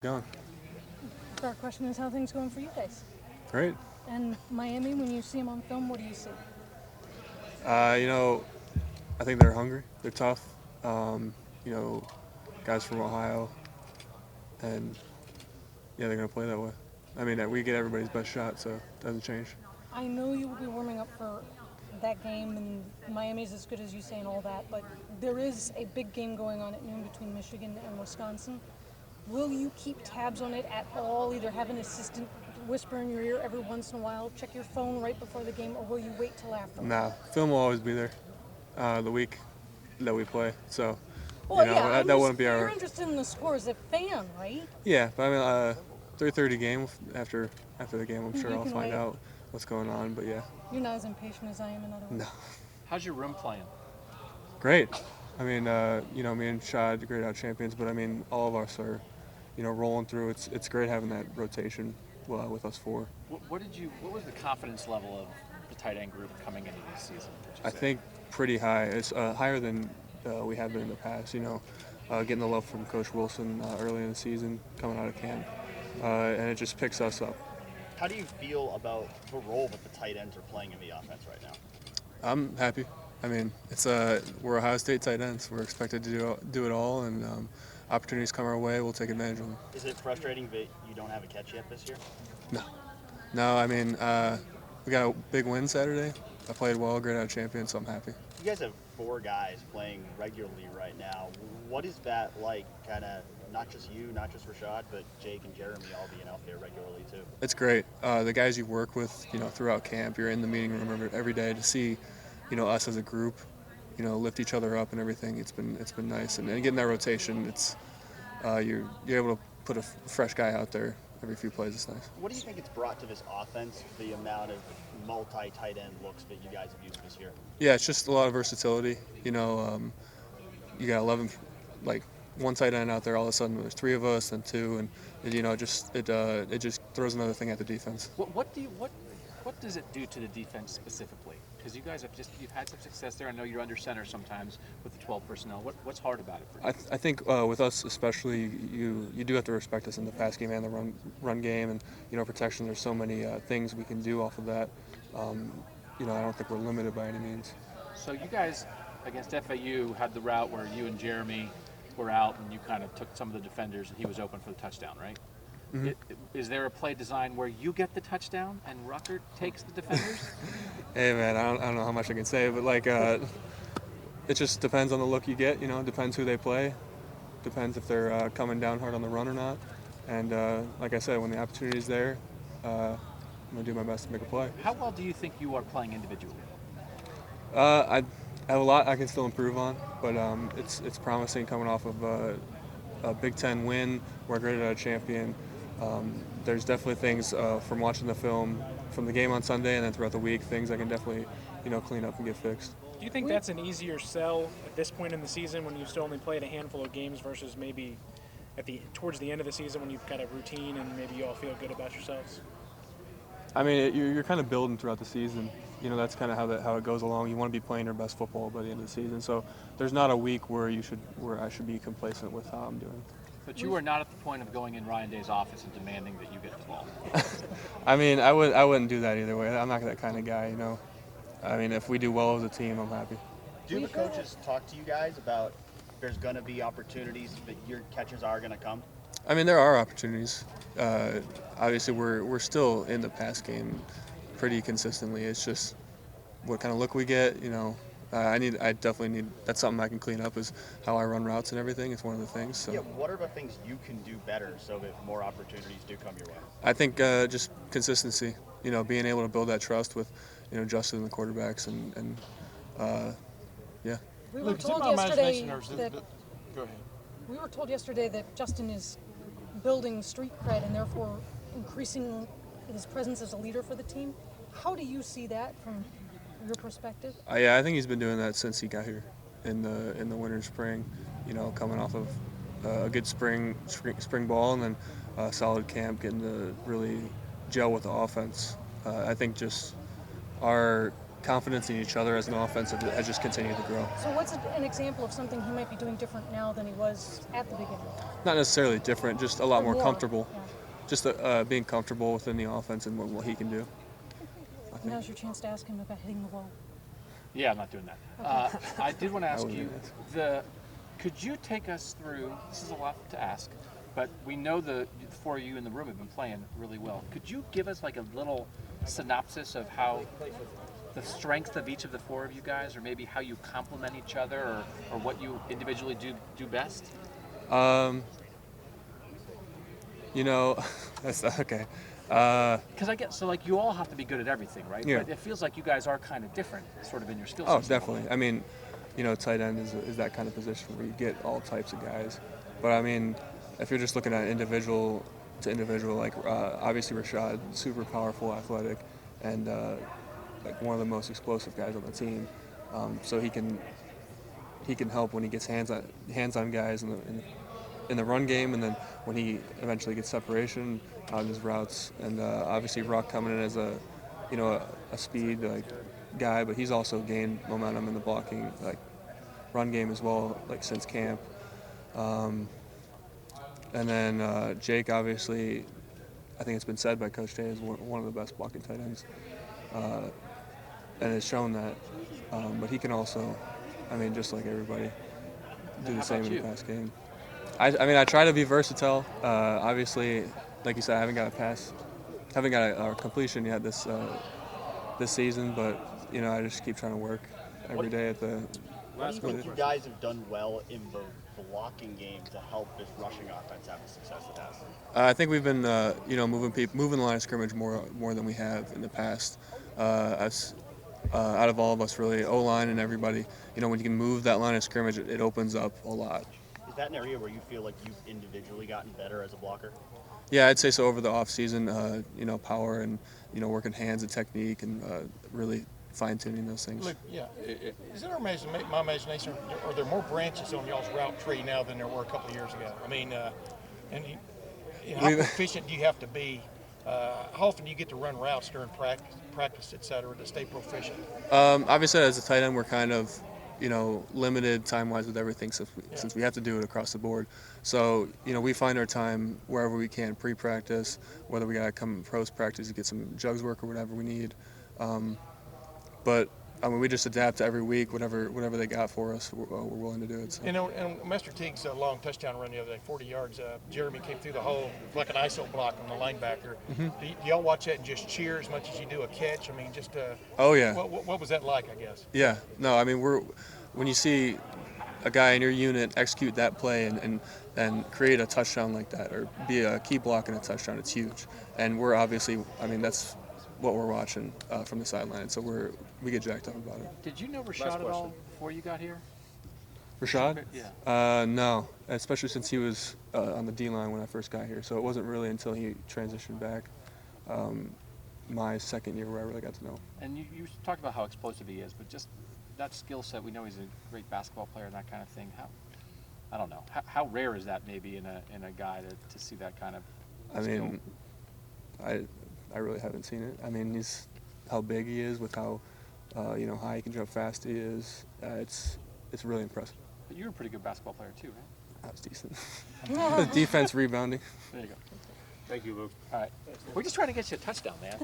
Going. Our question is how things going for you guys. Great. And Miami, when you see them on film, what do you see? You know, I think they're hungry. They're tough. You know, guys from Ohio, and yeah, they're gonna play that way. I mean, we get everybody's best shot, so it doesn't change. I know you will be warming up for that game, and Miami's as good as you say and all that, but there is a big game going on at noon between Michigan and Wisconsin. Will you keep tabs on it at all? Either have an assistant whisper in your ear every once in a while, check your phone right before the game, or will you wait till after? Nah, film will always be there. The week that we play, so Well, yeah, that wouldn't be you're our. interested in the score as a fan, right? Yeah, but I mean, 3:30 game after the game. I'm sure You I'll can find wait. out what's going on. But yeah, You're not as impatient as I am, in other no, words. How's your room playing? great. I mean, me and Shad, grade out champions, but I mean, all of us are, rolling through. It's great having that rotation with us four. What was the confidence level of the tight end group coming into this season? Would you I say? think pretty high. It's higher than we have been in the past. Getting the love from Coach Wilson early in the season, coming out of camp, and it just picks us up. How do you feel about the role that the tight ends are playing in the offense right now? I'm happy. I mean, we're Ohio State tight ends. We're expected to do it all, and opportunities come our way, we'll take advantage of them. Is it frustrating that you don't have a catch yet this year? No, no. I mean, we got a big win Saturday. I played well, grade out champion, so I'm happy. You guys have four guys playing regularly right now. What is that like, kind of, not just you, not just Rashad, but Jake and Jeremy all being out there regularly too? It's great. The guys you work with, throughout camp, you're in the meeting room every day to see, us as a group, lift each other up and everything. It's been nice, and getting that rotation, you're able to put a fresh guy out there every few plays. It's nice. What do you think it's brought to this offense, the amount of multi-tight end looks that you guys have used this year? Yeah, it's just a lot of versatility. You got 11, like one tight end out there. All of a sudden, there's three of us, and two, and it just throws another thing at the defense. What does it do to the defense specifically? Because you guys you've had some success there. I know you're under center sometimes with the 12 personnel. What's hard about it for you? I think with us especially, you do have to respect us in the pass game and the run game, and protection. There's so many things we can do off of that. I don't think we're limited by any means. So you guys against FAU had the route where you and Jeremy were out, and you kind of took some of the defenders, and he was open for the touchdown, right? Mm-hmm. Is there a play design where you get the touchdown and Rucker takes the defenders? Hey man, I don't know how much I can say, but it just depends on the look you get. Depends who they play, depends if they're coming down hard on the run or not. And like I said, when the opportunity's there, I'm gonna do my best to make a play. How well do you think you are playing individually? I have a lot I can still improve on, but it's promising coming off of a Big Ten win. We're graded out a champion. There's definitely things from watching the film, from the game on Sunday, and then throughout the week, things I can definitely, clean up and get fixed. Do you think that's an easier sell at this point in the season when you've still only played a handful of games versus maybe towards the end of the season when you've got a routine and maybe you all feel good about yourselves? I mean, you're kind of building throughout the season. That's kind of how it goes along. You want to be playing your best football by the end of the season. So there's not a week where I should be complacent with how I'm doing. But you are not at the point of going in Ryan Day's office and demanding that you get the ball. I mean, I wouldn't do that either way. I'm not that kind of guy, I mean, if we do well as a team, I'm happy. Do the coaches talk to you guys about there's going to be opportunities that your catches are going to come? I mean, there are opportunities. Obviously, we're still in the pass game pretty consistently. It's just what kind of look we get. I definitely need. That's something I can clean up. Is how I run routes and everything. It's one of the things. So. Yeah. What are the things you can do better so that more opportunities do come your way? I think just consistency. Being able to build that trust with, Justin and the quarterbacks, and yeah. We were told yesterday that we were told yesterday that Justin is building street cred and therefore increasing his presence as a leader for the team. How do you see that from your perspective? Yeah, I think he's been doing that since he got here in the winter and spring. Coming off of a good spring ball and then a solid camp, getting to really gel with the offense. I think just our confidence in each other as an offense has just continued to grow. So what's an example of something he might be doing different now than he was at the beginning? Not necessarily different, just a lot Or more comfortable. Yeah. Just being comfortable within the offense and what he can do. Now's your chance to ask him about hitting the wall. Yeah, I'm not doing that. I did want to ask you, wouldn't could you take us through, this is a lot to ask, but we know the four of you in the room have been playing really well. Could you give us like a little synopsis of how the strength of each of the four of you guys, or maybe how you complement each other, or what you individually do best? You know, that's okay. Because I get, so like you all have to be good at everything, right? Yeah. But it feels like you guys are kind of different, sort of in your skill Oh, set. definitely. I mean, you know, tight end is that kind of position where you get all types of guys. But I mean, if you're just looking at individual to individual, like obviously Rashad, super powerful, athletic, and like one of the most explosive guys on the team. So he can help when he gets hands on guys in the run game, and then when he eventually gets separation on his routes. And obviously Rock coming in as a speed guy, but he's also gained momentum in the blocking run game as well, like since camp. And then Jake, obviously, I think it's been said by Coach Day, is one of the best blocking tight ends, and has shown that. But he can also, I mean, just like everybody, do the same in the pass game. I mean, I try to be versatile. Obviously, like you said, I haven't got a completion yet this season, but you know, I just keep trying to work every day at the. What do you think you guys have done well in the blocking game to help this rushing offense have the success it has? I think we've been, moving the line of scrimmage more than we have in the past. Out of all of us, really, O-line and everybody, you know, when you can move that line of scrimmage, it opens up a lot. Is that an area where you feel like you've individually gotten better as a blocker? Yeah, I'd say so over the off season. Power and working hands and technique and really fine-tuning those things. Look, yeah, is it my imagination, are there more branches on y'all's route tree now than there were a couple of years ago? I mean, how proficient do you have to be? How often do you get to run routes during practice, et cetera, to stay proficient? Obviously, as a tight end, we're kind of, limited time-wise with everything since we have to do it across the board. So, we find our time wherever we can pre-practice, whether we got to come post-practice to get some jugs work or whatever we need. But I mean, we just adapt to every week, whatever they got for us, we're willing to do it. So. And Mr. Teague's long touchdown run the other day, 40 yards, Jeremy came through the hole like an ISO block on the linebacker. Mm-hmm. Do y'all watch that and just cheer as much as you do a catch? I mean, just oh yeah. What was that like, I guess? Yeah. No, I mean, when you see a guy in your unit execute that play and create a touchdown like that, or be a key block in a touchdown, it's huge. And we're obviously, I mean, that's what we're watching from the sideline. So we get jacked up about it. Did you know Rashad at all before you got here? Rashad? Yeah. No, especially since he was on the D-line when I first got here. So it wasn't really until he transitioned back my second year where I really got to know him. And you talked about how explosive he is, but just that skill set, we know he's a great basketball player and that kind of thing. I don't know. How rare is that maybe in a guy to see that kind of skill? mean, I really haven't seen it. I mean, he's how big he is with how high he can jump, fast he is. It's really impressive. But you're a pretty good basketball player too, right? That was decent. Defense, rebounding. There you go. Thank you, Luke. All right. We're just trying to get you a touchdown, man.